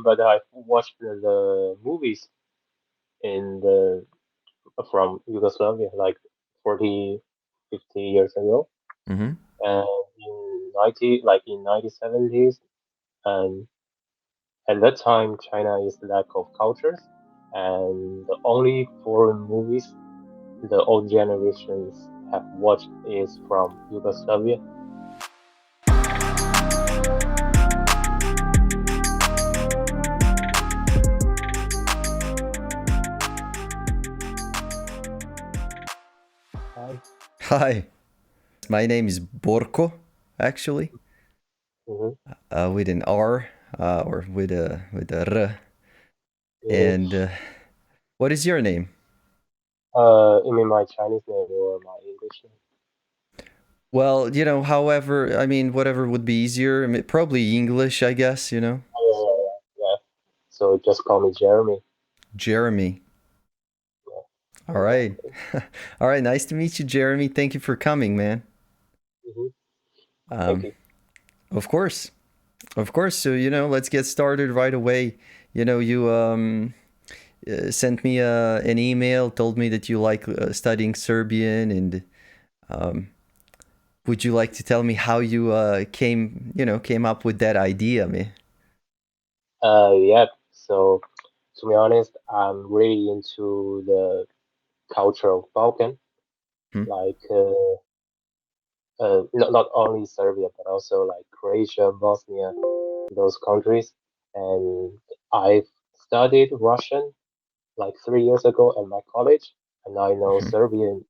but I've watched the movies in the from Yugoslavia like 40, 50 years ago, Mm-hmm. and in 90 like in 1970s, and at that time China is lack of cultures, and the only foreign movies the old generations have watched is from Yugoslavia. Hi. Hi, my name is Borko, actually, Mm-hmm. with an R or with a R. Mm-hmm. And what is your name? You mean my Chinese name or my English name? Well, however, I mean, whatever would be easier. I mean, probably English, I guess. Yeah. So just call me Jeremy. Jeremy. Yeah, All right, exactly. all right. Nice to meet you, Jeremy. Thank you for coming, man. Mm-hmm. Thank Um, you. of course, of course. So let's get started right away. You sent me an email, told me that you like studying Serbian, and um, would you like to tell me how you came up with that idea, man? Yeah. So to be honest, I'm really into the culture of Balkan, Hmm? like not only Serbia but also like Croatia, Bosnia, those countries. And I've studied Russian like 3 years ago at my college, and I know Mhm. Serbian.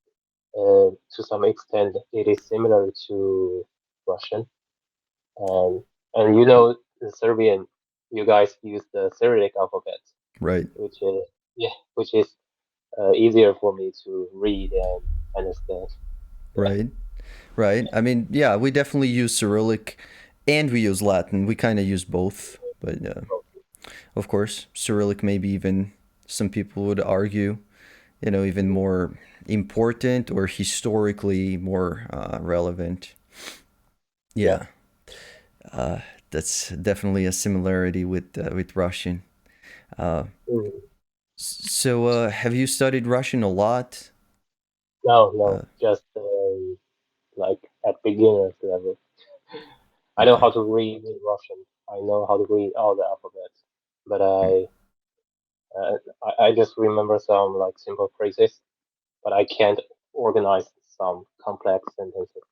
To some extent, it is similar to Russian, and in Serbian, you guys use the Cyrillic alphabet, Right, which is yeah, which is easier for me to read and understand. Yeah. right, right. I mean, yeah, we definitely use Cyrillic, and we use Latin. We kind of use both, but of course, Cyrillic maybe even some people would argue, even Mhm. more important or historically more relevant. Yeah. Yeah, that's definitely a similarity with Russian. Uh, Mhm. so, have you studied Russian a lot? No, Uh, no, just like at beginner's level. I know okay. how to read in Russian. I know how to read all the alphabets, but Hmm. uh, I just remember some like simple phrases, but I can't organize some complex sentences.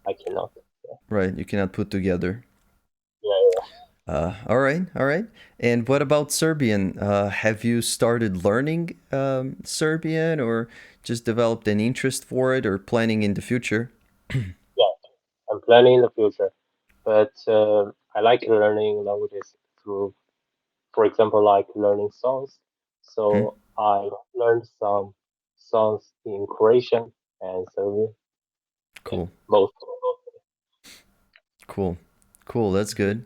I cannot. Yeah, Right, you cannot put together. yeah, All right, all right. And what about Serbian? Have you started learning Serbian, or just developed an interest for it, or planning in the future? yeah. I'm planning in the future, but I like learning languages through, for example, like learning songs. Hmm? So I learned some songs in Croatian and Serbian. Yeah, Cool, both. cool, cool. That's good.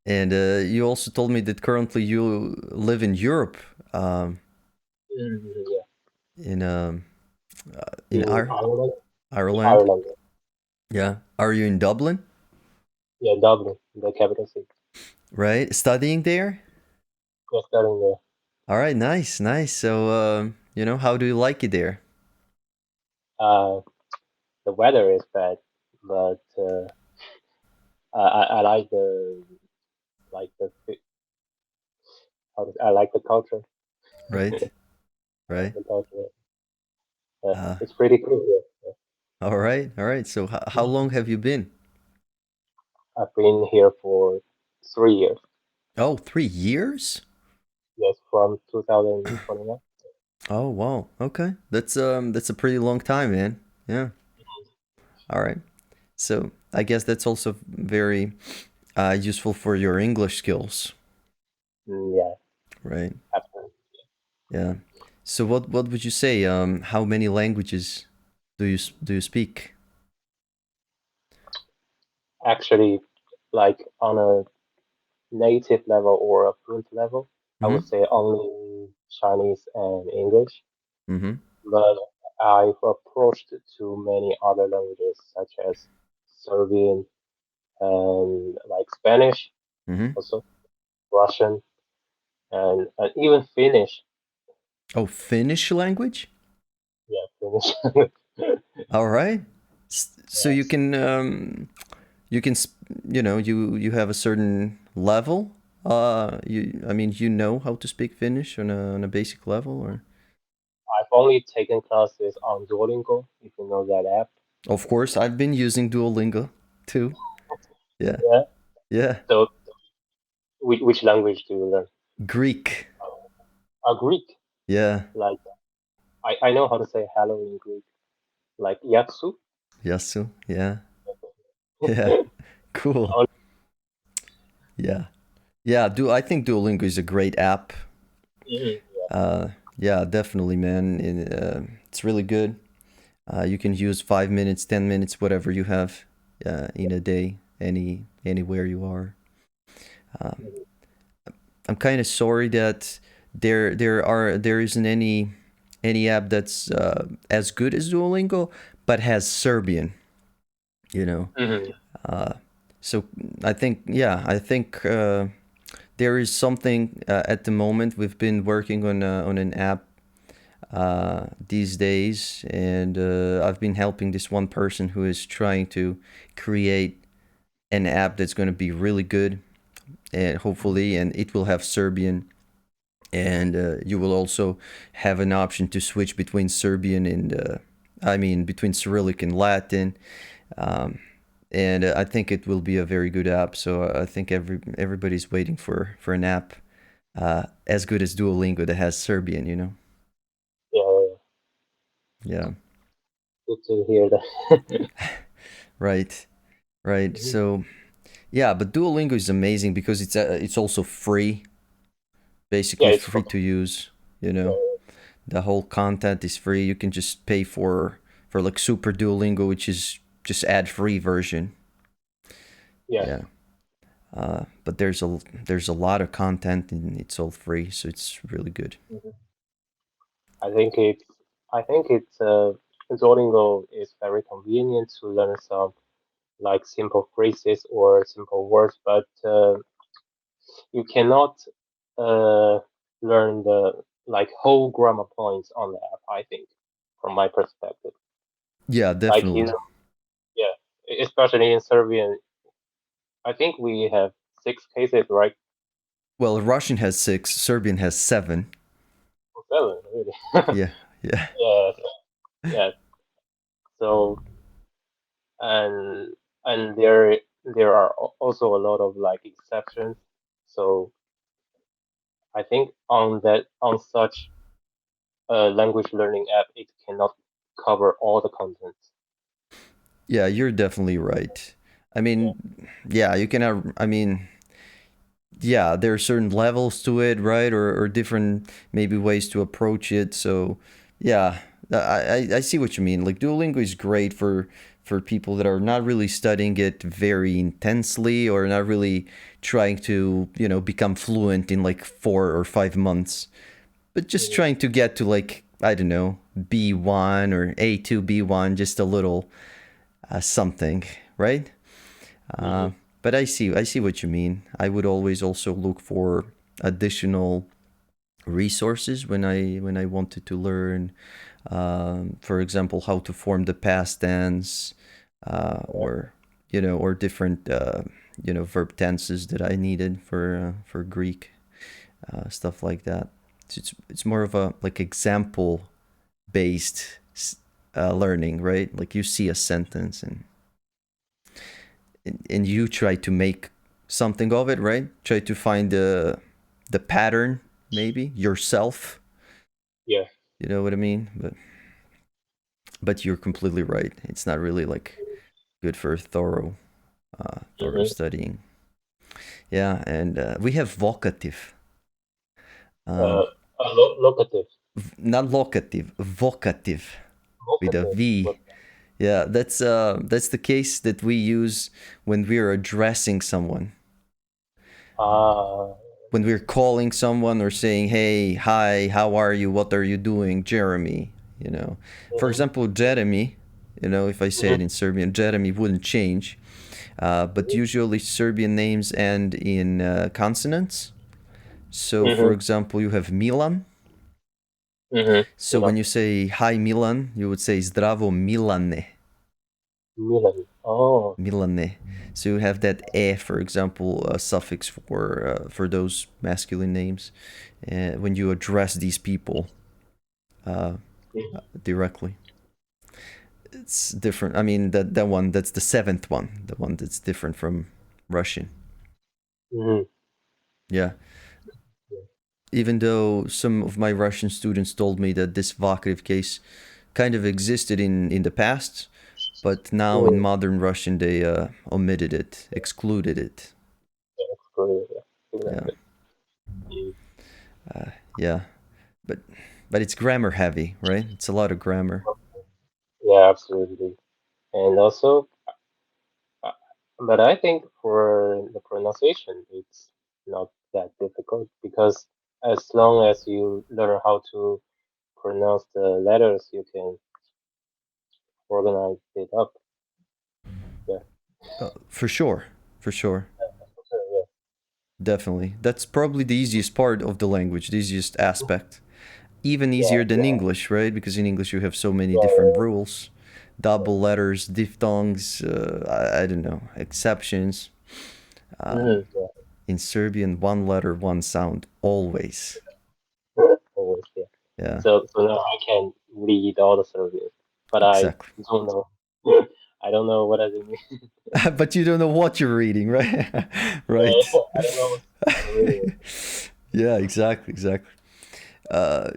And you also told me that currently you live in Europe, um, Yeah, in um, in in Ireland. Ireland. Ireland. Yeah. Are you in Dublin? Yeah, Dublin, the capital city. Right. Studying there? Just studying there. All right. Nice, nice. So, how do you like it there? Uh, the weather is bad, but I like the I like the culture. Right. I like Right. the culture. Uh, It's pretty cool here. all right. All right. So, how Yeah. long have you been? I've been here for 3 years. Oh, 3 years? Yes, from 2021. Oh, wow. Okay. That's a pretty long time, man. Yeah. All right. So, I guess that's also very useful for your English skills, Yeah, right? absolutely. Yeah. So, what would you say? How many languages do you speak? Actually, like on a native level or a fluent level, I would Mm-hmm. say only Chinese and English. Mm-hmm. But I've approached to many other languages such as Serbian and like Spanish Mm-hmm. also. Russian, and even Finnish. Oh, Finnish language. Yeah, Finnish. All right. So you Yes. can you can you have a certain level. I mean, you know how to speak Finnish on a basic level, or I've only taken classes on Duolingo, if you know that app. of course I've been using Duolingo too. Yeah, Yeah. yeah. So, which language do you learn? Greek. Greek. Yeah, Like I know how to say hello in Greek. Like Yatsu. Yasu. Yeah, yeah. Cool. Oh, Yeah, yeah. Do I think Duolingo is a great app? mhm, Uh, yeah, definitely, man. It's really good. You can use 5 minutes, 10 minutes, whatever you have in a day, anywhere you are. Um, mhm. I'm kind of sorry that there isn't any app that's as good as Duolingo, but has Serbian. You know, Mhm. uh, so I think there is something at the moment. We've been working on an app these days, and I've been helping this one person who is trying to create an app that's going to be really good, and hopefully, and it will have Serbian, and you will also have an option to switch between Serbian and I mean between Cyrillic and Latin. Um, and I think it will be a very good app. So I think everybody's waiting for an app as good as Duolingo that has Serbian. You know? Yeah, yeah, Yeah. good to hear that. Right. Right. Mhm. So yeah, but Duolingo is amazing because it's also free, Yeah, basically it's free fun. to use. You Yeah, know, the whole content is free. You can just pay for like Super Duolingo, which is just ad free version. yeah. Yeah. But there's a lot of content and it's all free, so it's really good. Mhm. I think it's I think Duolingo is very convenient to learn some like simple phrases or simple words, but you cannot uh, learn the like whole grammar points on the app. I think, from my perspective, Yeah, like definitely. yeah, especially in Serbian, I think we have 6 cases, right? Well, Russian has 6, Serbian has 7. 7, really. Yeah, yeah, Yeah, yeah. So and and there are also a lot of like exceptions. So I think on such a language learning app, it cannot cover all the content. yeah. You're definitely right. I Yeah. mean, yeah, you can have. I mean, yeah, there are certain levels to it, right? Or different maybe ways to approach it. So, yeah, I see what you mean. Like Duolingo is great for people that are not really studying it very intensely or not really trying to become fluent in like 4 or 5 months, but just Mhm. trying to get to like I don't know B1 or A2 B1, just a little something, right? Uh, Mhm. but I see what you mean. I would always also look for additional resources when I wanted to learn, for example, how to form the past tense, or or different verb tenses that I needed for Greek, stuff like that. It's more of a like example based learning, right? Like you see a sentence and you try to make something of it, right? Try to find the pattern, maybe yourself. Yeah. You know what I mean? But you're completely right. It's not really like good for thorough Mhm. studying. Yeah, and we have vocative, Uh, um, locative, not locative, vocative with a vocative. V. What? Yeah, that's the case that we use when we're addressing someone, Ah. when we're calling someone or saying, "Hey, hi, how are you? What are you doing, Jeremy?" You know, for Mhm. example, Jeremy. If I say Mhm. it in Serbian, Jeremy wouldn't change. But Mhm. usually Serbian names end in consonants. So, for Mm-hmm. example, you have Milan. Mm-hmm. So Milan. when you say hi Milan, you would say Zdravo Milane. Milan. Oh. Milane. So you have that e, for example, a suffix for those masculine names when you address these people uh, directly. It's different. I mean, that one, that's the seventh one, the one that's different from Russian. Mm-hmm. Yeah. Even though some of my Russian students told me that this vocative case kind of existed in the past, but now in Mm-hmm. modern Russian they omitted it, excluded it. Great. Yeah. Yeah, Exactly. Mm. yeah, but it's grammar heavy, right? It's a lot of grammar. Yeah, absolutely. And also, uh, but I think for the pronunciation, it's not that difficult because as long as you learn how to pronounce the letters, you can organize it up. Yeah. For sure, for sure, Yeah. definitely. That's probably the easiest part of the language, the easiest aspect. Even Yeah. easier than English, right? Because in English you have so many different Yeah. rules, double letters, diphthongs, I don't know, exceptions. Mm-hmm. Yeah. In Serbian, one letter, one sound, always. Always. Yeah. Yeah, So now I can read all the Serbian, but I exactly. don't know. I don't know what does it mean. But you don't know what you're reading, right? Yeah, Right. I don't know what I'm reading. Yeah, exactly, exactly.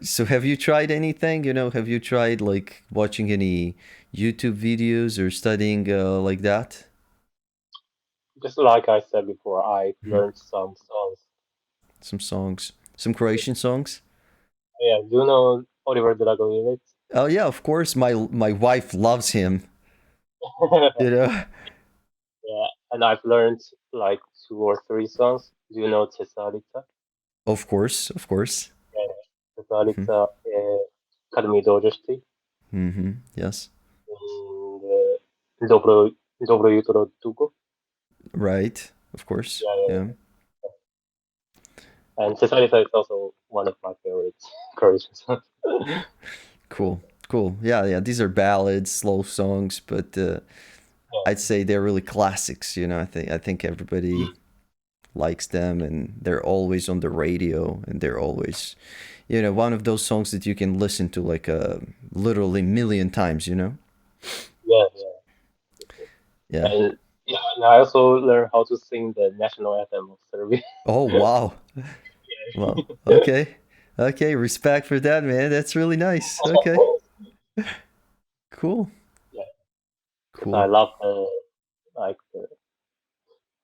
So have you tried anything? Have you tried like watching any YouTube videos or studying like that? Just like I said before, I Hmm. learned some songs. Some songs, some Croatian songs. Yeah, do you know Oliver Dragojevic? Oh yeah, of course. My wife loves him. You know. Yeah, and I've learned like two or three songs. Do you know Tesalica? Of course, of course. Yeah, Hmm. Tesalica, Kad mi dođeš ti, Hmm. Yes. and Dobro jutro Tugo. Right. Of course. Yeah, Yeah. yeah. And Tesalica is also one of my favorite Croatian songs. Cool. Cool. Yeah, yeah. These are ballads, slow songs, but I'd say they're really classics. I think everybody likes them, and they're always on the radio, and they're always, one of those songs that you can listen to like literally million times. Yeah, yeah. Yeah. And yeah, and I also learned how to sing the national anthem of Serbia. Oh wow. Well, okay. Okay, respect for that, man. That's really nice. Okay. Cool. Yeah, because I Cool. love the like the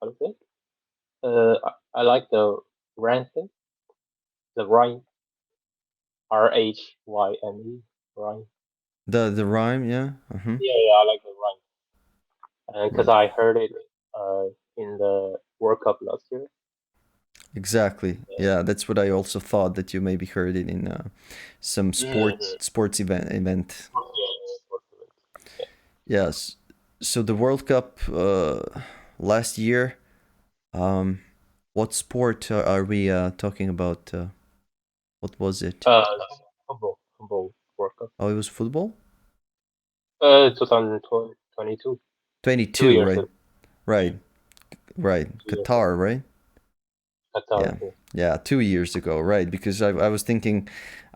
what is it? I like the ranting, the rhyme, Rhyme, rhyme. The rhyme, yeah. Uh-huh. Yeah, yeah, I like the rhyme, and because Right. I heard it uh in the World Cup last year. Exactly. Yeah. Yeah, that's what I also thought, that you maybe heard it in some Mm-hmm. sports event. Yeah. Yes. So the World Cup last year, um what sport are we talking about? What was it? Football World Cup. Oh, it was football? 2022, 2 22, years right? ago. Yeah, Right. Right. 2 years ago. Qatar, right? Qatar. Yeah. Yeah. Yeah, 2 years ago, right? Because I was thinking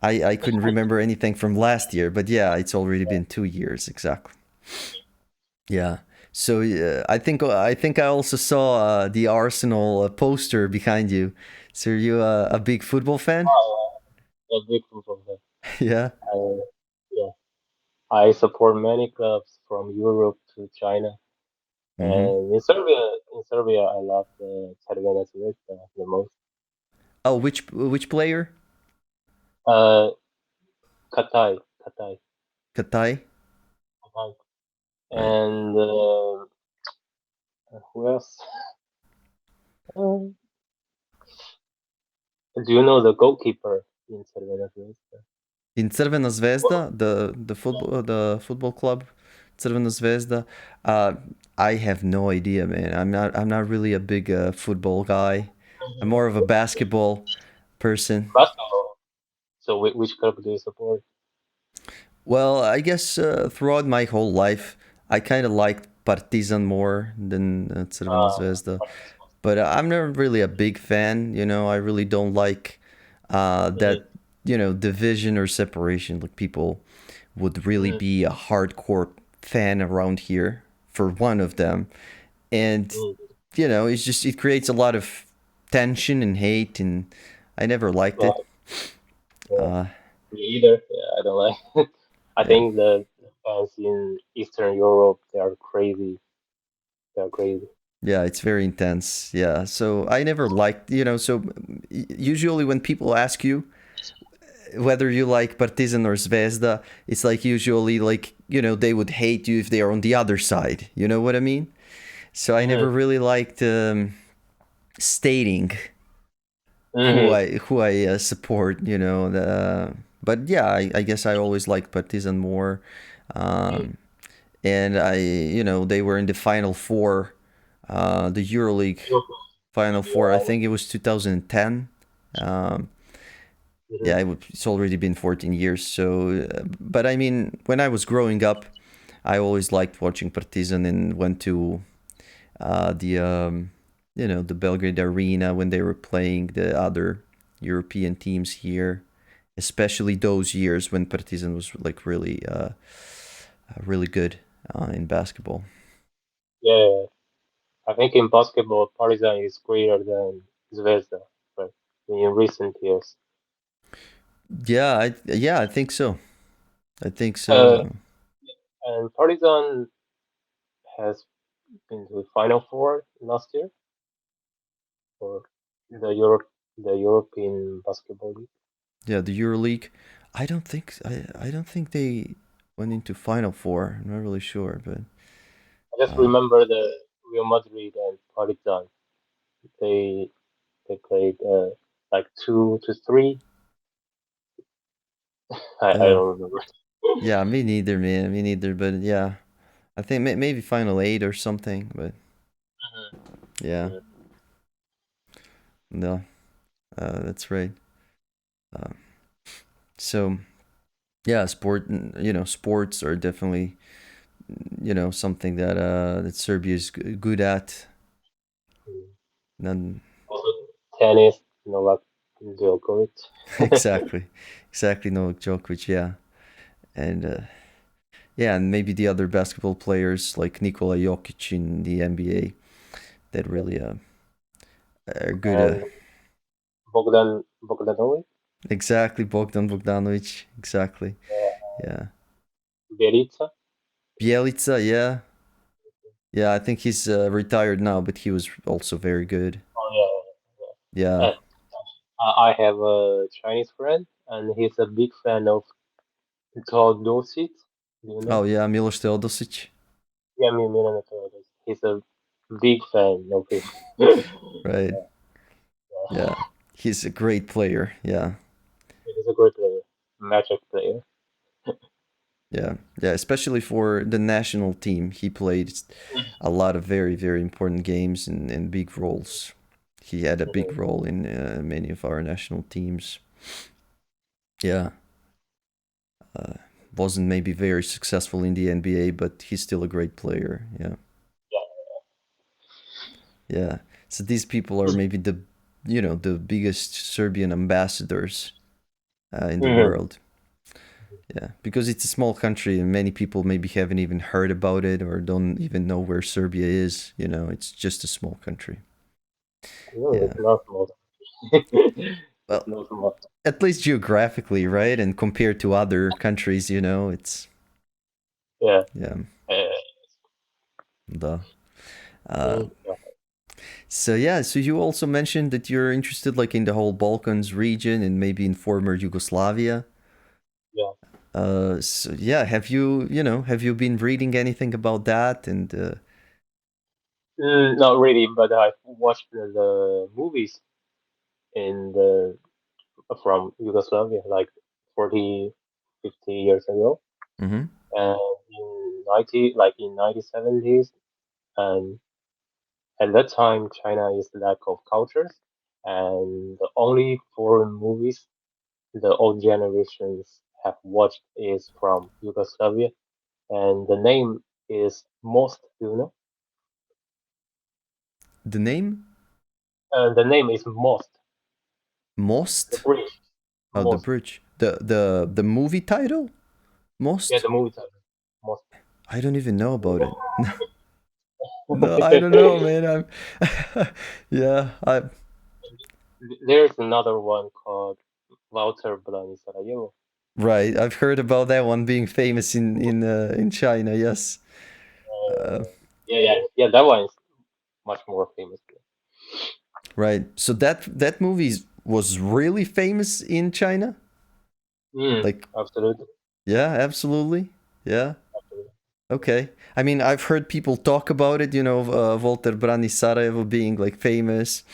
I couldn't remember anything from last year, but yeah, it's already been 2 years exactly. Yeah. So I think I also saw the Arsenal poster behind you. So are you a big football fan? Oh, yeah. A big football fan. Yeah. Yeah. I support many clubs from Europe to China. Mm-hmm. And in Serbia, I love the Crvena Zvezda the most. Oh, which player? Uh, Katai, Katai. Katai. Right. And who else? Um, do you know the goalkeeper in Crvena Zvezda? In Crvena Zvezda, the football club, Crvena Zvezda. Uh, I have no idea, man. I'm not really a big football guy. I'm more of a basketball. person. Basketball. So which club do you support? Well, I guess throughout my whole life, I kind of liked Partizan more than Crvena Uh, Zvezda. But I'm never really a big fan. I really don't like mm, that division or separation. Like people would really mm, be a hardcore fan around here for one of them, and mm. it creates a lot of tension and hate, and I never liked Yeah, it. yeah. Uh, Me either. Yeah, I don't like. I yeah, think the fans in Eastern Europe they are crazy. They are crazy. yeah, it's very intense. Yeah, so I never liked. So usually when people ask you whether you like Partizan or Zvezda, it's like usually like they would hate you if they are on the other side. You know what I mean? So I never Mm-hmm. really liked stating who Mm-hmm. I support. But yeah, I guess I always liked Partizan more, Mm. and they were in the final four, the EuroLeague final four. I Yeah. think it was 2010. Um, Mm-hmm. yeah, it's already been 14 years. So, but I mean, when I was growing up, I always liked watching Partizan and went to the the Belgrade Arena when they were playing the other European teams here, especially those years when Partizan was like really really good in basketball. Yeah. I think in basketball, Partizan is greater than Zvezda, but in recent years. Yeah, I think so. I think so. Uh, and Partizan has been to the Final Four last year for the Europe, the European Basketball League. Yeah, the EuroLeague. I don't think they went into Final Four. I'm not really sure, but I just uh, remember the Real Madrid and Partizan. They they played like 2-3. I oh don't remember. yeah, me neither, man. Me neither. But yeah, I think maybe Final Eight or something. But yeah, Mhm. no, that's right. Uh, so yeah, sports are definitely something that Serbia is good at. Mhm. None Also, tennis, Novak Djokovic. exactly, exactly. Novak Djokovic, yeah, and yeah, and maybe the other basketball players like Nikola Jokic in the NBA that really are good. And Bogdanovic, Exactly, Bogdan Bogdanovic. Exactly, yeah. Bjelica. Bielica, yeah, yeah. I think he's retired now, but he was also very good. Oh yeah. Yeah. I have a Chinese friend, and he's a big fan of Teodosic. Do you Oh know? yeah, Milos Teodosic. Yeah, me, Milan Teodosic. He's a big fan of him. Right. Yeah, he's a great player. Yeah, He's a great player, magic player. yeah, yeah. Especially for the national team, he played a lot of very, very important games and big roles. He had a big Mhm. role in many of our national teams. Yeah, uh, wasn't maybe very successful in the NBA, but he's still a great player. Yeah, yeah. So these people are maybe the biggest Serbian ambassadors in the Mhm. world. Yeah, because it's a small country and many people maybe haven't even heard about it or don't even know where Serbia is. It's just a small country. No, Yeah. it's not small. It's Well, not small. at least geographically, right? And compared to other countries, it's Yeah. yeah, Uh, the uh yeah. so yeah, so you also mentioned that you're interested like in the whole Balkans region and maybe in former Yugoslavia. Yeah. So yeah, have you been reading anything about that and Not really, but I watched the movies in the from Yugoslavia like 40, 50 years ago, mhm. and in 90, like in 1970s, and at that time China is lack of cultures, and the only foreign movies the old generations have watched is from Yugoslavia, and the name is Most. Do you know? The name? The name is Most. The Most? bridge. Oh, the Most. bridge. The movie title? Yeah, Most? the movie title. Most. I don't even know about it. No, I don't know, man. Yeah, I There's another one called Walter Blanc Sarajevo. right. I've heard about that one being famous in China. Yes. Uh, Yeah. That one is much more famous. right. So that movie was really famous in China. Like, Absolutely. yeah, absolutely. Yeah. Absolutely. Okay. I mean, I've heard people talk about it. Walter Brani Sarajevo being like famous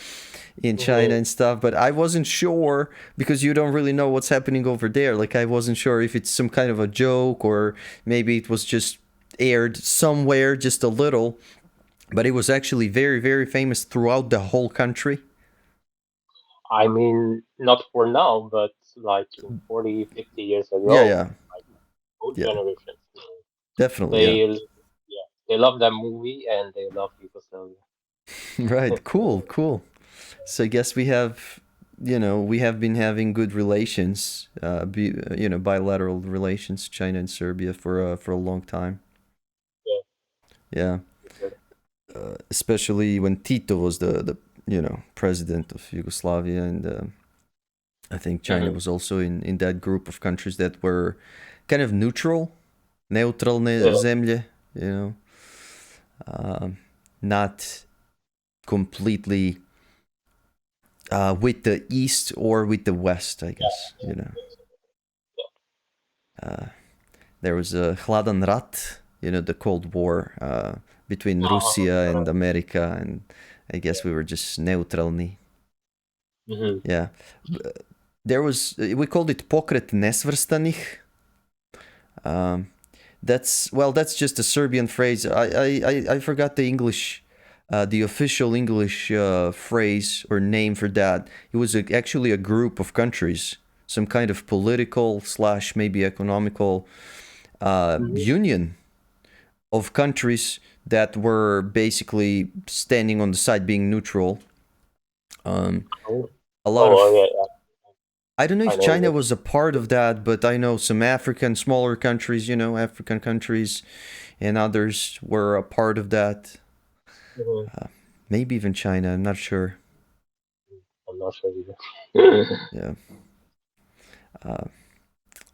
in China Hmm. and stuff, but I wasn't sure because you don't really know what's happening over there. Like, I wasn't sure if it's some kind of a joke or maybe it was just aired somewhere just a little, but it was actually very, very famous throughout the whole country. I mean, not for now, but like in 40, 50 years Yeah, ago, yeah, like old yeah, generations, definitely, yeah. they, yeah, they love that movie and they love Yugoslavia. Right, cool, cool. So I guess we have been having good relations, bilateral relations, China and Serbia for a long time. Yeah, Yeah, for sure. especially when Tito was the president of Yugoslavia, and I think China Hmm. was also in that group of countries that were kind of neutral, neutralne Yeah. zemlje, you know, um, not completely with the east or with the west, I guess. Uh, there was a Hladan Rat, the Cold War between Russia and America, and I guess we were just neutralni. Hmm. Yeah, there was we called it Pokret Nesvrstanih. Um, that's just a Serbian phrase. I forgot the English, the official English phrase or name for that. It was actually a group of countries, some kind of political slash maybe economical Hmm. union of countries that were basically standing on the side being neutral. Um, Oh, a lot oh, of yeah, I don't know I if know China this. was a part of that, but I know some African smaller countries, African countries, and others were a part of that. Hmm. Maybe even China. I'm not sure. I'm not sure either. Yeah, uh,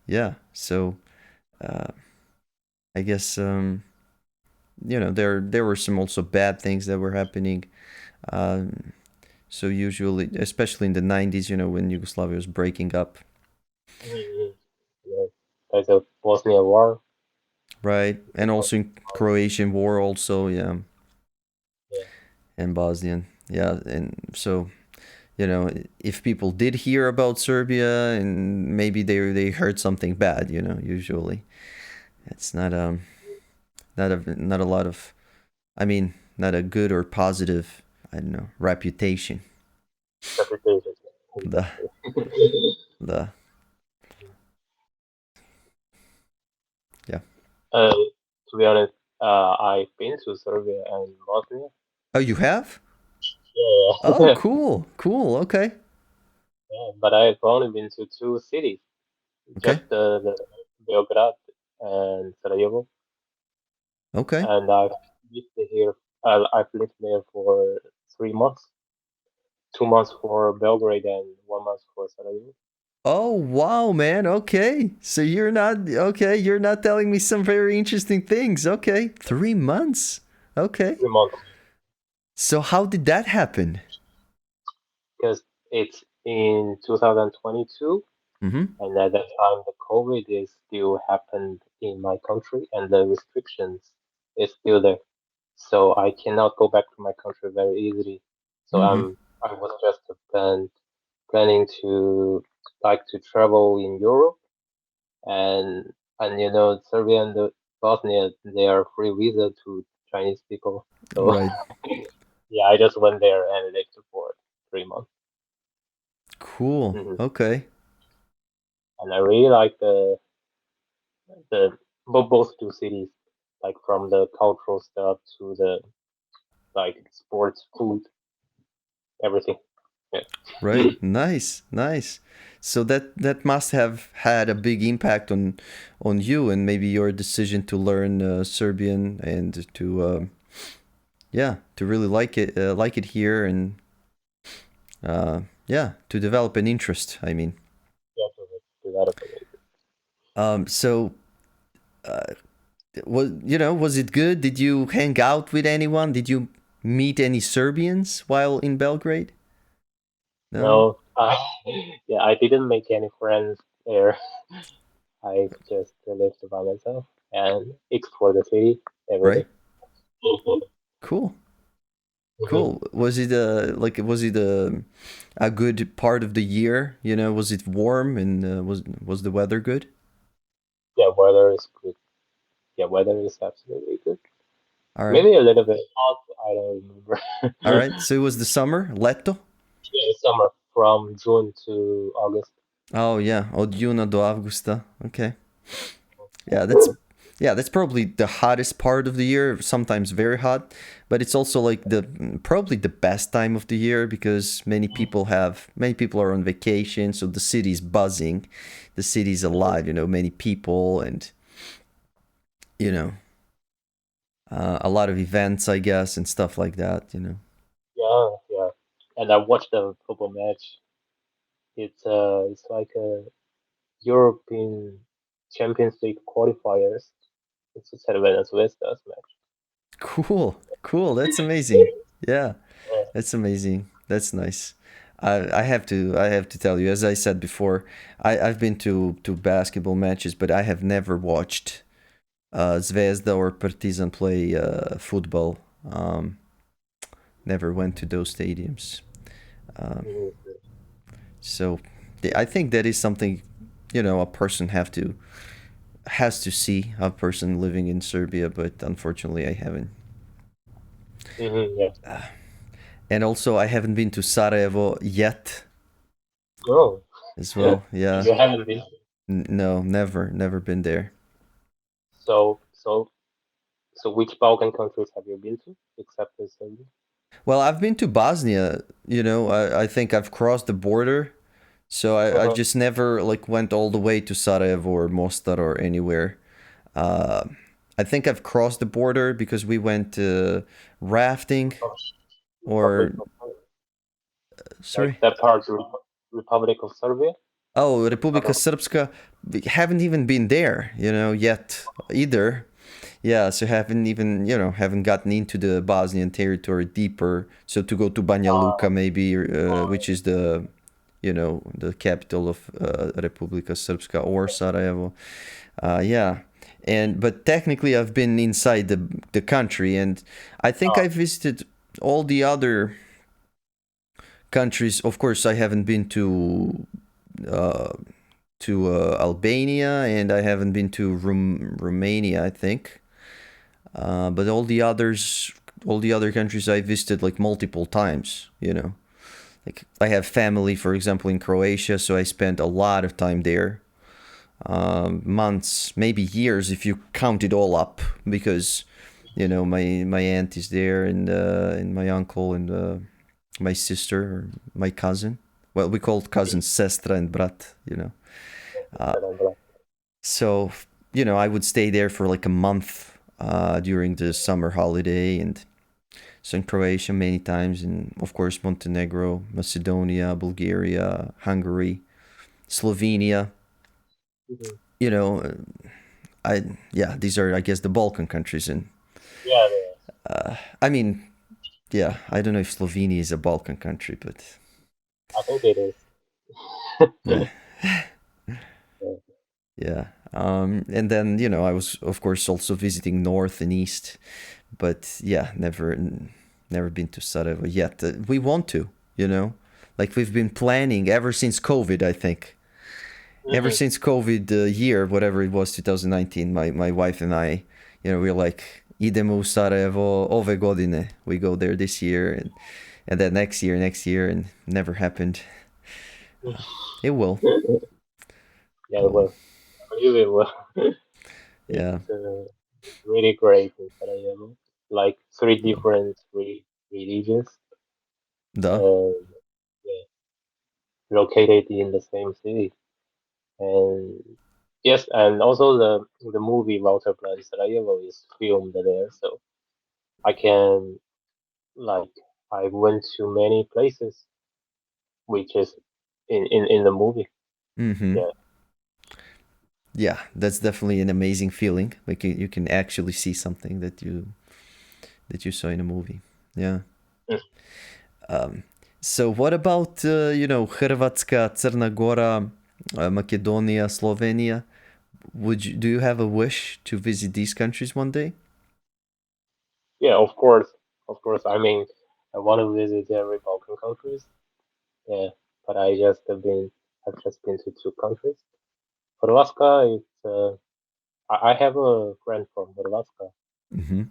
yeah. So uh, I guess there were some also bad things that were happening. Um, so usually, especially in the '90s, when Yugoslavia was breaking up, Mhm. Yeah. Like the Bosnia War. right, and also in Croatian War, also, yeah, Yeah. and Bosnian, yeah, and so if people did hear about Serbia and maybe they heard something bad, usually it's not a lot of, I mean, not a good or positive, I don't know, reputation. Reputation. The Exactly. the Yeah. Uh, to be honest, I've been to Serbia and Bosnia. Oh, you have? Oh, Yeah, cool, cool. Okay, yeah, but I've only been to two cities, okay, just the Belgrade and Sarajevo, okay. and lived here. I've lived there for 3 months, 2 months for Belgrade and 1 month for Sarajevo. Oh, wow, man. Okay, so you're not okay. You're not telling me some very interesting things. Okay, 3 months. Okay. 3 months So how did that happen? because it's in 2022, Mm-hmm. and at that time the COVID is still happened in my country, and the restrictions is still there. So I cannot go back to my country very easily. So Mm-hmm. I was just planning to like to travel in Europe, and Serbia and Bosnia, they are free visa to Chinese people. So Right. yeah, I just went there and lived for 3 months. Cool. Hmm. Okay. And I really like the both two cities, like from the cultural stuff to the like sports, food, everything. Yeah. Right. Nice. Nice. So that must have had a big impact on you and maybe your decision to learn Serbian and to yeah, to really like it here and yeah, to develop an interest. I mean, Yeah, to develop it. so was it good? Did you hang out with anyone? Did you meet any Serbians while in Belgrade? No. No, yeah, I didn't make any friends there. I just lived by myself and explored the city, everything. Right. Cool. Hmm. Cool. Was it a good part of the year? Was it warm and was the weather good? Yeah, weather is good. Yeah, weather is absolutely good. All right. Maybe a little bit hot. I don't remember. All right. So it was the summer, Leto. Yeah, summer from June to August. Oh yeah, od juna do avgusta. Okay. Yeah. Yeah, that's probably the hottest part of the year. Sometimes very hot, but it's also like the probably the best time of the year because many people are on vacation, so the city's buzzing, the city's Mhm. alive. Many people and you know a lot of events, I guess, and stuff like that. Yeah, yeah. And I watched the football match. It's like a European Champions League qualifiers. It's a Cervena Vestas match. Cool, cool. That's amazing. Yeah. That's amazing. That's nice. I have to tell you, as I said before, I've been to basketball matches, but I have never watched Zvezda or Partizan play football. Um, Never went to those stadiums. Um, Mhm. so I think that is something a person has to see, a person living in Serbia, but unfortunately I haven't. Yeah. And also I haven't been to Sarajevo yet Oh, as well. Yeah. you haven't been. No, never been there. So, so, so, which Balkan countries have you been to except for Serbia? Well, I've been to Bosnia. I think I've crossed the border, so I've Uh-huh. just never like went all the way to Sarajevo or Mostar or anywhere. Uh, I think I've crossed the border because we went rafting Republic or of, like sorry. that part, Republic of Serbia. Oh, Republika Uh-huh. Srpska. We haven't even been there, yet either. Yeah, so haven't gotten into the Bosnian territory deeper. So to go to Banja Uh, Luka maybe, which is the capital of Republika Srpska or Sarajevo. Yeah, but technically I've been inside the country, and I think uh, I visited all the other countries. Of course, I haven't been uh, to Albania, and I haven't been to Romania. I think. But all the other countries I visited like multiple times. Like I have family, for example, in Croatia, so I spent a lot of time there, months, maybe years if you count it all up, because my aunt is there and my uncle and my sister or my cousin. Well, we called cousins sestra and brat. So I would stay there for like a month during the summer holiday, and so in Croatia many times, and of course Montenegro, Macedonia, Bulgaria, Hungary, Slovenia. mhm. You know, I yeah, these are I guess the Balkan countries, and Yeah, yeah. I mean, yeah, I don't know if Slovenia is a Balkan country, but I think it is. yeah, Yeah. yeah. And then I was of course also visiting north and east, but yeah, never been to Sarajevo yet. We want to, like we've been planning ever since COVID. I think ever Mhm. since COVID year, whatever it was, 2019. My wife and I, we're like, idemo u Sarajevo ove godine. We go there this year, and then next year, and never happened. It will. Yeah, It will. well, I believe it will. Yeah. It's really great in Sarajevo. Like three Well, different religions, duh. uh, yeah, located in the same city. And yes, and also the movie Waterfly Sarajevo is filmed there, so I can like I went to many places which is in the movie. Mm-hmm. Yeah. Yeah, that's definitely an amazing feeling. Like you can actually see something that you saw in a movie. Yeah. Mm. Um, so what about Hrvatska, Crna Gora, Macedonia, Slovenia? Do you have a wish to visit these countries one day? Yeah, of course, of course. I mean, I want to visit every Balkan countries. Yeah, but I've just been to two countries. Hrvatska, I have a friend from Hrvatska, Mm-hmm.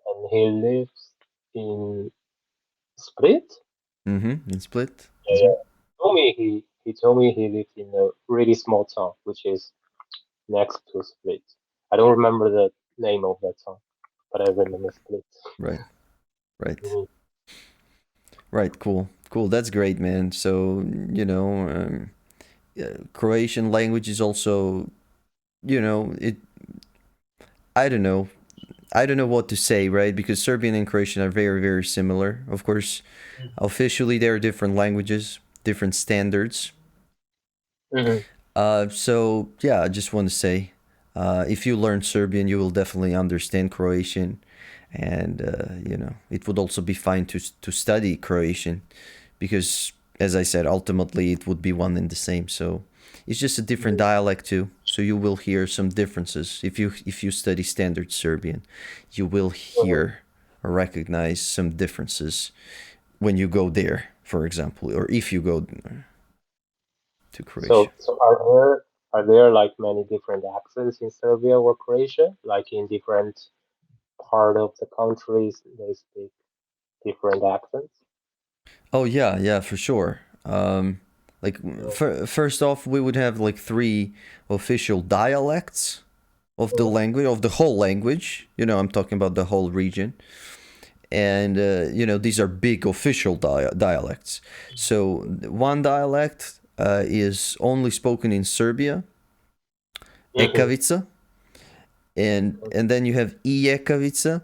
and he lives in Split. Mm-hmm. In Split. Yeah, Mm-hmm. yeah. He told me he lives in a really small town, which is next to Split. I don't remember the name of that town, but I remember Split. Right. Right. Mhm. Right. Cool. Cool. That's great, man. So Croatian language is also it. I don't know. I don't know what to say, right? Because Serbian and Croatian are very, very similar. Of course, officially there are different languages, different standards. Mhm. So yeah, I just want to say, if you learn Serbian, you will definitely understand Croatian, and it would also be fine to study Croatian, because as I said, ultimately it would be one and the same. So it's just a different dialect too. So you will hear some differences if you study standard Serbian, you will Mhm. hear or recognize some differences when you go there, for example, or if you go to Croatia. So are there like many different accents in Serbia or Croatia? Like in different part of the countries, they speak different accents. Oh yeah, yeah, for sure. Like first off, we would have like three official dialects of the language of the whole language. I'm talking about the whole region, and these are big official dialects. So one dialect is only spoken in Serbia, Mm-hmm. Ekavica, and then you have Ijekavica,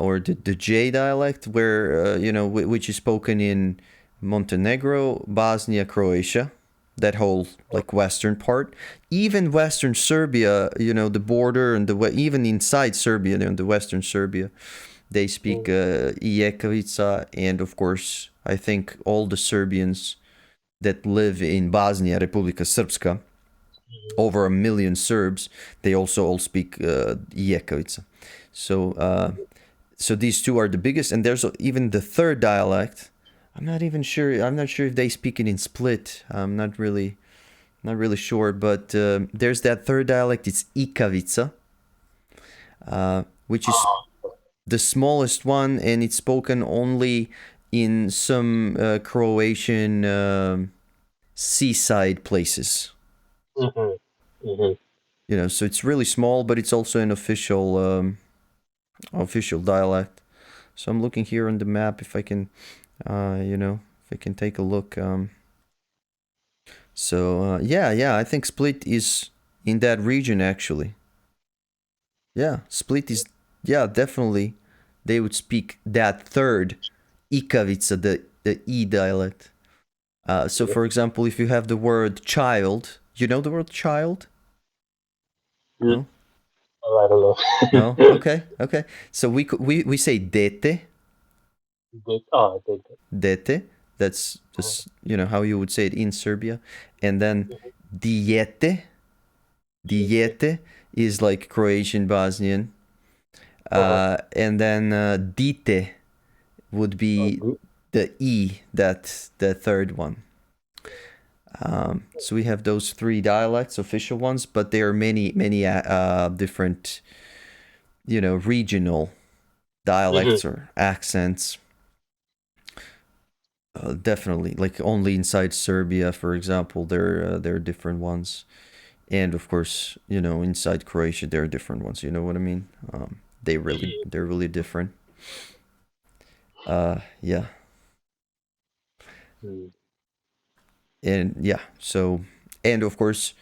or the J dialect, where which is spoken in Montenegro, Bosnia, Croatia, that whole like western part, even western Serbia, the border and even inside Serbia, the western Serbia, they speak Ijekavica, and of course, I think all the Serbians that live in Bosnia, Republika Srpska, over a million Serbs, they also all speak Ijekavica. So, so these two are the biggest, and there's even the third dialect. I'm not even sure. I'm not sure if they speak it in Split. I'm not really sure. But there's that third dialect. It's Ikavica, which is the smallest one, and it's spoken only in some Croatian seaside places. Mm-hmm. Mm-hmm. So it's really small, but it's also an official dialect. So I'm looking here on the map if I can, if I can take a look. Yeah, yeah, I think Split is in that region actually. Yeah, Split is, yeah, definitely. They would speak that third Ikavica, the E dialect. So for example, if you have the word child, you know the word child? Mm, No, I don't no. know. Okay, okay. So we say dete, Did. dete. That's just how you would say it in Serbia, and then diete. Diete is like Croatian Bosnian, Uh-huh. and then dite would be Did. the e, that the third one. So we have those three dialects, official ones, but there are many different regional Mm-hmm. dialects or accents. Definitely, like only inside Serbia, for example, there are different ones, and of course, inside Croatia there are different ones. You know what I mean? They're really different. Yeah, Mm. and yeah, so and of course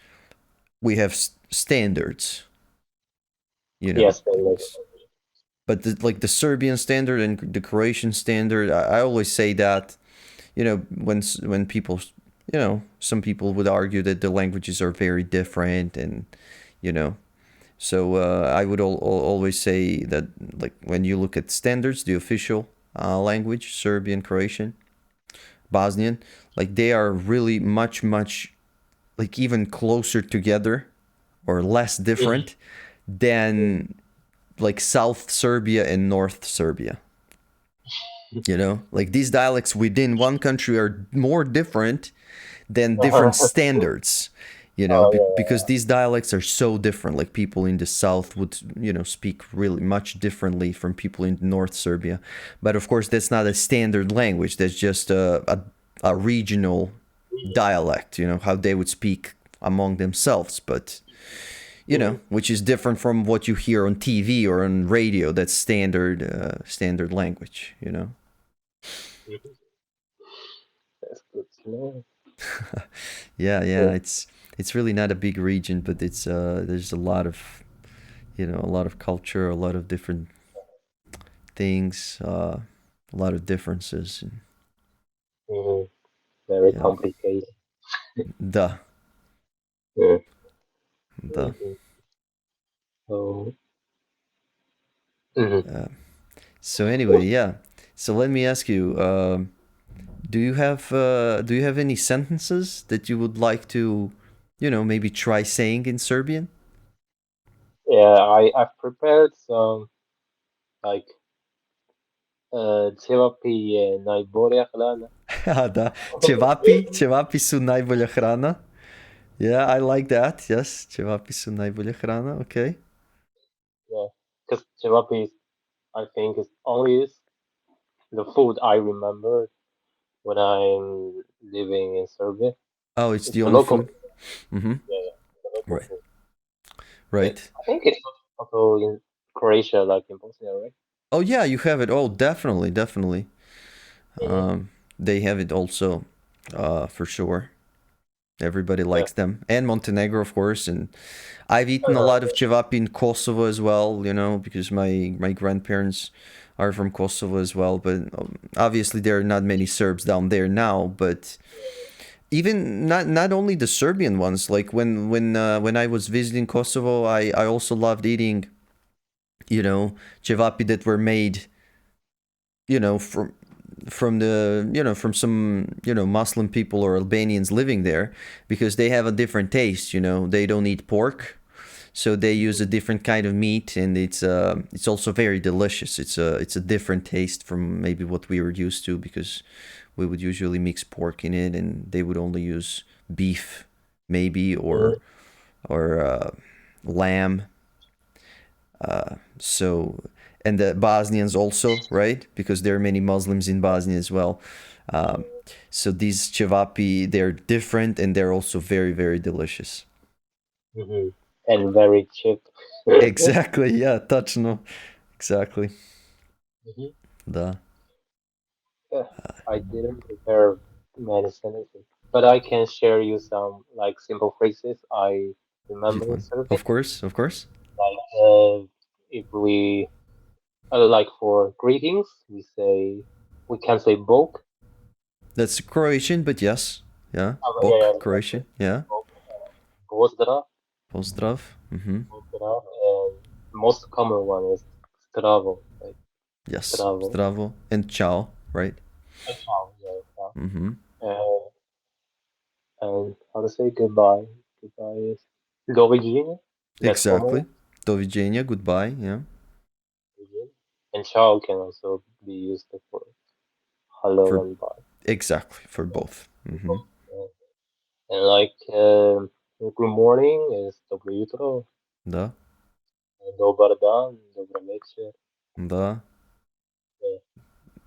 we have standards. You know, Yes, they like, but like the Serbian standard and the Croatian standard, I always say that when people, some people would argue that the languages are very different, and you know, so I would always say that, like, when you look at standards, the official language, Serbian, Croatian, Bosnian, like they are really much like even closer together or less Mhm. different than like South Serbia and North Serbia. Like these dialects within one country are more different than different standards. Oh Because these dialects are so different. Like people in the south would, speak really much differently from people in North Serbia. But of course, that's not a standard language. That's just a regional dialect, how they would speak among themselves. But, yeah. Mhm. which is different from what you hear on TV or on radio. That's standard language. Mhm. That's good to know. Yeah, Yeah. it's really not a big region, but there's a lot of culture, a lot of different things, a lot of differences. And, Mhm. Very yeah, complicated. the Yeah. the. Mhm. So, mhm. So anyway, yeah. So let me ask you: do you have any sentences that you would like to, maybe try saying in Serbian? Yeah, I've prepared some like therapy najbolja hrana. Da, ćevapi su najbolja hrana. Yeah, I like that. Yes, ćevapi su najbolja hrana. Okay. Yeah, because therapy is, I think, is only is the food I remember when I'm living in Serbia. Oh, it's It's the the only local, food. Mm-hmm. yeah, yeah, the local Right. food. Yeah, Right. I think it's also in Croatia, like in Bosnia, right? Oh yeah, you have it. Oh, definitely, definitely. Mm-hmm. They have it also, for sure. Everybody Yeah. likes them, and Montenegro, of course. And I've eaten a lot of Uh-huh. cevapi in Kosovo as well. Because my grandparents are from Kosovo as well. But obviously, there are not many Serbs down there now. But even not only the Serbian ones. Like when I was visiting Kosovo, I also loved eating cevapi that were made from the from some Muslim people or Albanians living there, because they have a different taste. They don't eat pork, so they use a different kind of meat, and it's also very delicious. It's a different taste from maybe what we were used to, because we would usually mix pork in it, and they would only use beef, maybe, or lamb. So, and the Bosnians also, right? Because there are many Muslims in Bosnia as well. Um, so these cevapi, they're different, and they're also very, very delicious. Mm-hmm. And very cheap. Exactly. Yeah. Точно. Exactly. Mhm. Да. Yeah, I didn't prepare many sentences, but I can share you some like simple phrases I remember in Serbian. Of course. Of course. Like if we like for greetings, we can say bog. That's Croatian, but yes. Yeah. Yeah, yeah, Bok, exactly. Croatian. Yeah. Bog, pozdrav, Pozdrav. Mm-hmm. pozdrav, and most common one is stravo, like Yes. stravo. Zdravo. And ciao, right? Ciao, yeah, ciao. Mm-hmm. And how to say goodbye? Goodbye is do widzenia. That's Exactly. formal. Do widzenia. Goodbye. Yeah. Again. And ciao can also be used for hello For and bye. Exactly, for both. Mm-hmm. Uh, And like good morning is dobro jutro, Да. dobar dan, dobar večer. Да. Yeah.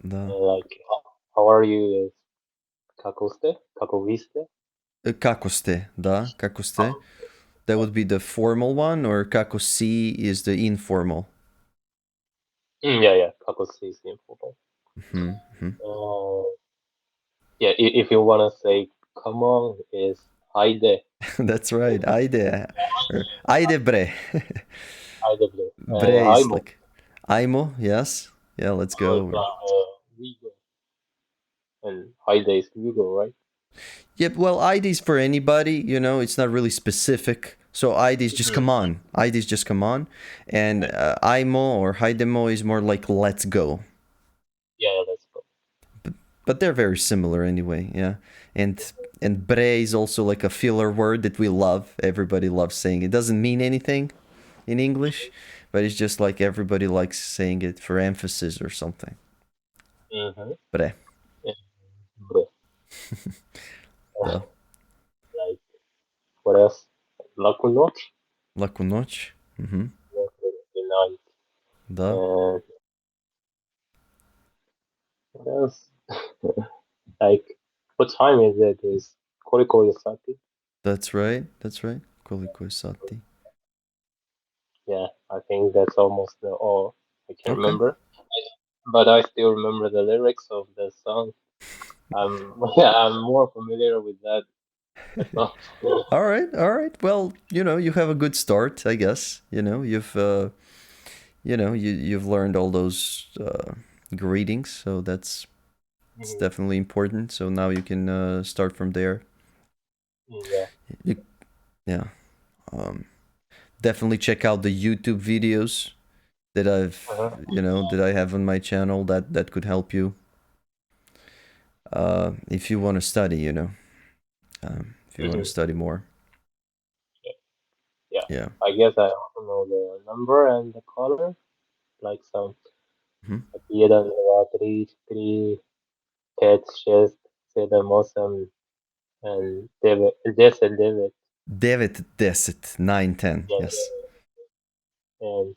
Да. And like how are you is Kako ste? Kako vi ste? Kako ste, da, kako ste. That would be the formal one, or kako si is the informal. Yeah, yeah. Kako si is important. Mm-hmm. Uh, yeah, if you wanna say come on, is hayde. That's right. Ajde. Or ajde bre. Hayde blue. And Bre is haymo. like Aimo, yes. Yeah, let's Haymo go. is like we go. And hayde is we go, right? Yep, well, ID is for anybody, it's not really specific. So ID is just Mhm. come on. ID is just come on. And Aimo or Haidemo is more like let's go. Yeah, let's go. But they're very similar anyway, yeah. And and bre is also like a filler word that we love. Everybody loves saying it. Doesn't mean anything in English, but it's just like everybody likes saying it for emphasis or something. Mm-hmm. Bre. Yeah, bro. Da. Like what else? Laku noć. Laku noć. Mm-hmm. The night. Da. And what else? Like what time is it? Is koliko je sati? That's right. That's right. Koliko je sati. Yeah, I think that's almost all I can Okay. remember. But I still remember the lyrics of the song. I'm yeah, I'm more familiar with that song. All right. All right. Well, you have a good start, I guess. You've learned all those greetings, so it's Mhm. definitely important. So now you can start from there. Yeah. You, yeah. Um, Definitely check out the YouTube videos that Uh-huh. I have on my channel that could help you if you want to study. If you want to Mhm. study more. Yeah. Yeah. I guess I also know the number and the color, like some Mhm. 1, 2, 3, 5, 6, 7, 8, and 9, 10, 9. 9, 10, 9, 10. Yeah. Yes. And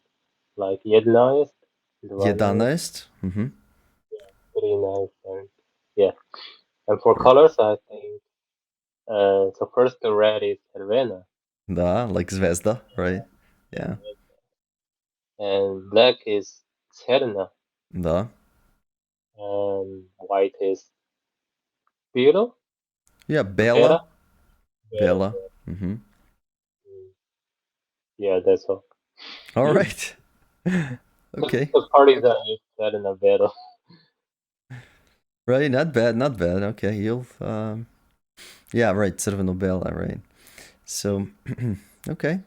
like 11, 12, 11. Mhm. 13, and yeah. And for Right. colors, I think so first the red is Cervena, Da, like zvezda, right? Yeah. and black is Cerna, Da. and white is Piro, Yeah, Vera, Bella. Vera. Bella. Mhm. Mm, yeah, that's all. All right. Okay. The parties that use Cerna, Vera. Right, not bad, not bad. Okay, you'll yeah, right, Crveno Bella, right. So, okay,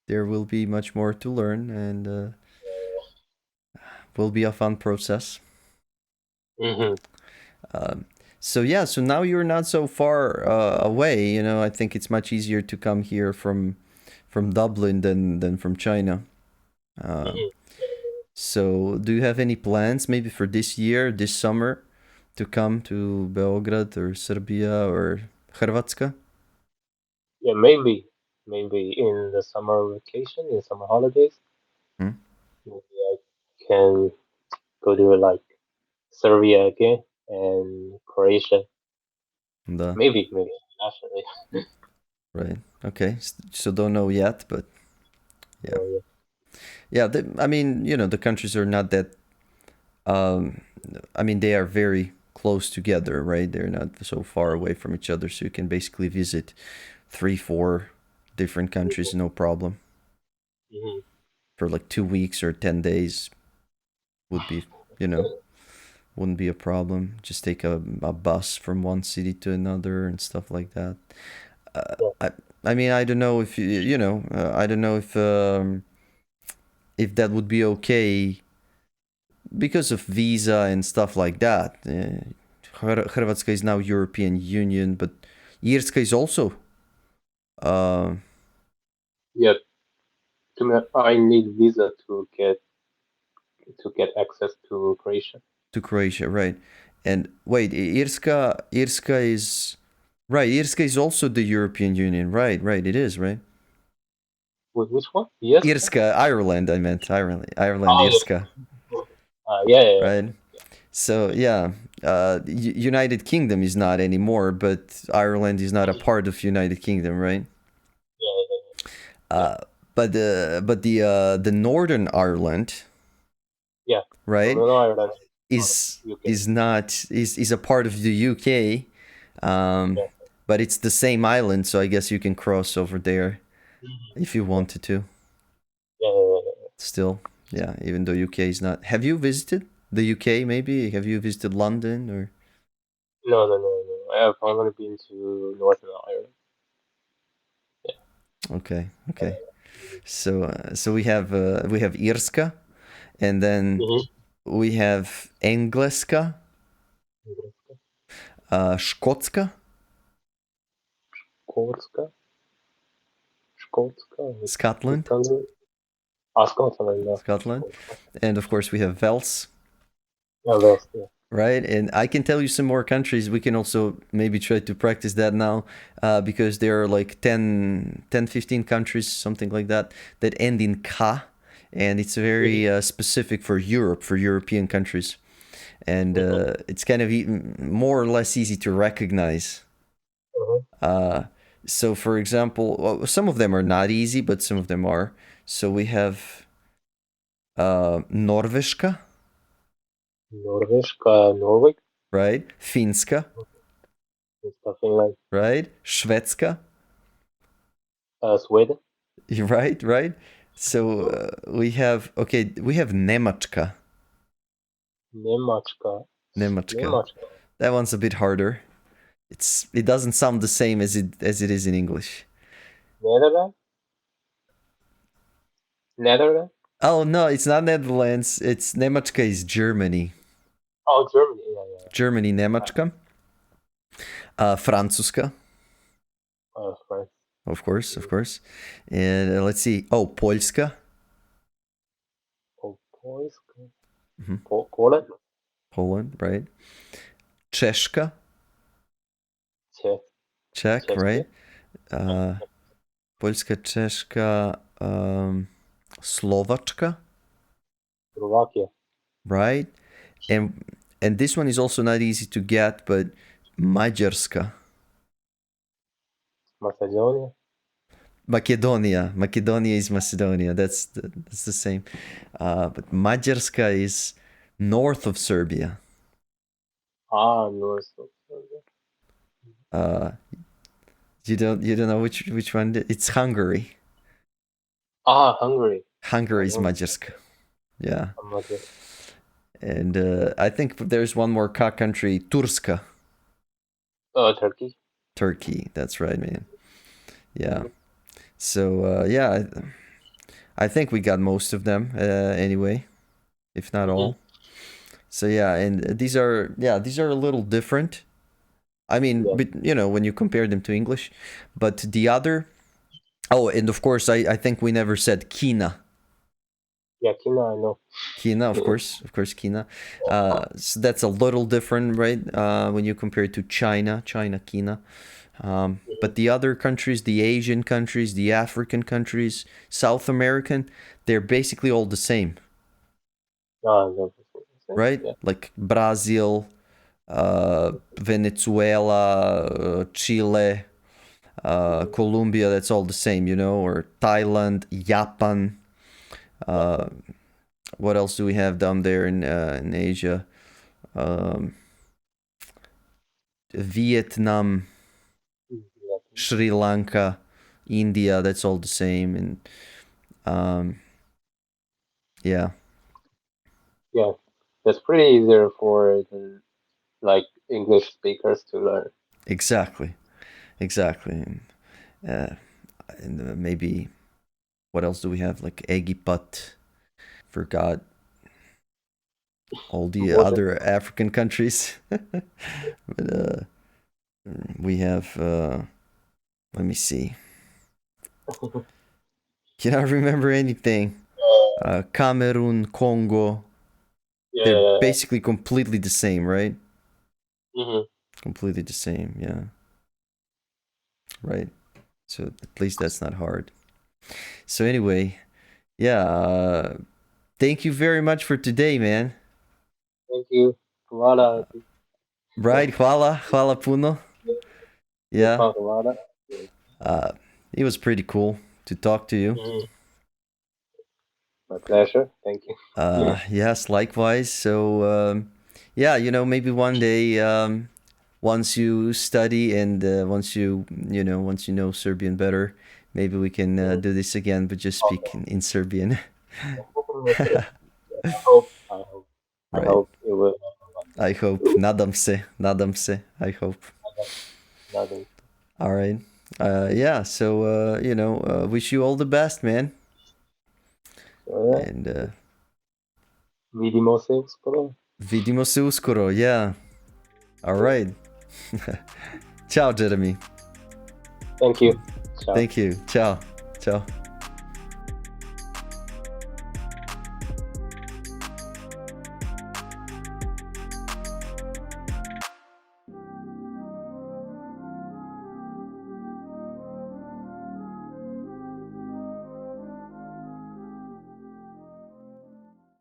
there will be much more to learn and will be a fun process. Mm-hmm. Um, so yeah, so now you're not so far away. I think it's much easier to come here from Dublin than from China. Um, Mm-hmm. so do you have any plans maybe for this year, this summer, to come to Beograd or Serbia or Hrvatska? Yeah, maybe in the summer vacation, in summer holidays, Hmm? maybe I can go to like Serbia again and Croatia. Da, Maybe nationally. right. Okay. So don't know yet, but yeah. So, Yeah, I mean, the countries are not that um I mean, they are very close together, right? They're not so far away from each other, so you can basically visit 3, 4 different countries no problem. yeah. Hmm. For like 2 weeks or 10 days would be, you know, wouldn't be a problem. Just take a bus from one city to another and stuff like that. Uh, Yeah. I I mean, I don't know if I don't know if that would be okay because of visa and stuff like that. Hrvatska is now European Union, but Irska is also uh, Yeah. I need visa to get access to Croatia. to Croatia, right? And wait, Irska is right. Irska is also the European Union, right? Right, it is, right? Which one? Yes. Irska, Ireland. I meant Ireland. Ireland, Oh, Irska, yeah. Yeah, yeah, right? So yeah. United Kingdom is not anymore, but Ireland is not a part of United Kingdom, right? Yeah, yeah, Uh, but the Northern Ireland, yeah. right, Northern Ireland is part of is UK. is not is a part of the UK, um, Yeah. but it's the same island, so I guess you can cross over there Mhm. if you Yeah, wanted to. yeah, yeah, yeah. Still, yeah, even though UK is not. Have you visited the UK? Maybe have you visited London or? No, no, no, no. I have only been to Northern Ireland. Yeah. Okay, okay. Mhm. So we have Irska, and then Mhm. we have Engleska, Škotska, Škótska, Škótska, which Scotland, country? Ah, Scotland, no. Scotland, Škótska. and of course we have Vels, Yeah, Wales, yeah. right? And I can tell you some more countries. We can also maybe try to practice that now, because there are like 15 countries, something like that, that end in Ka. And it's Mhm. very specific for Europe, for European countries. And Mhm. it's kind of more or less easy to recognize. Mhm. Uh, so, for example, well, some of them are not easy, but some of them are. So we have Norveška, Norveška, Norway, right? Finska, and something like right? Švedska, Sweden. right, right. So we have Nemačka. Nemačka, Nemačka. Nemačka, That one's a bit harder. It doesn't sound the same as it is in English. Netherlands, Netherlands. Oh no, it's not Netherlands. It's Nemačka is Germany. Oh, Germany. Yeah, yeah. Germany Nemačka. Francuska, France. of course, of course. And let's see. Oh, Polska. Oh, Polska, Mhm. Poland, Poland, right? Czeszka, Czech, Czech, Czechia, right? Uh, Polska, Czeszka, Slovačka, Slovakia, right? And and this one is also not easy to get, but Mađarska, Macedonia. Macedonia. Macedonia is Macedonia. That's the same. But Mađarska is north of Serbia. Ah, North of Serbia. Uh, you don't know which one? It's Hungary. Ah, Hungary. I Hungary is know. Mađarska. Yeah. I'm not there. And I think there's one more country, Turska, Turkey. Turkey. That's right, man. Yeah. Mm-hmm. So yeah, I think we got most of them anyway, if not Mm-hmm. all. So yeah, and these are a little different. I mean, Yeah. but when you compare them to English, but the other. Oh, and of course, I think we never said Kina. Yeah, Kina, I know. Kina, of course, Kina. So that's a little different, right? When you compare it to China, Kina. But the other countries, the Asian countries, the African countries, South American, they're basically all the same, Ah, no, right? yeah. Like Brazil, Venezuela, Chile, Mm-hmm. Colombia, that's all the same, or Thailand, Japan. Yeah. Uh, what else do we have down there in Asia? Um, Vietnam, Yeah. Sri Lanka, India, that's all the same. And um, yeah, Yeah. That's pretty easier for the like English speakers to learn. exactly, exactly. Uh, and maybe what else do we have? Like Egipat, forgot all the What? other African countries. But we have, let me see. Cannot remember anything. Cameroon, Congo, they're Yeah. basically completely the same, right? Mm-hmm. Completely the same, yeah. Right. So at least that's not hard. So anyway, yeah. Thank you very much for today, man. Thank you. Kamala. Right, hvala puno. Yeah, Hvala Vlada. uh, it was pretty cool to talk to you. Mm, my pleasure. Thank you. Yes, likewise. So, yeah, maybe one day, once you study and once you know Serbian better, maybe we can Mm, do this again, but just speak okay. in Serbian. I hope. I hope. I Right. hope it will happen one I hope. day. Nadam se. I hope. Nothing. All right. Yeah. So, wish you all the best, man. So yeah, And vidimo se uskoro. vidimo se uskoro. Yeah. All right. Ciao, Jeremy. Thank you. Ciao. Thank you. Ciao. Ciao.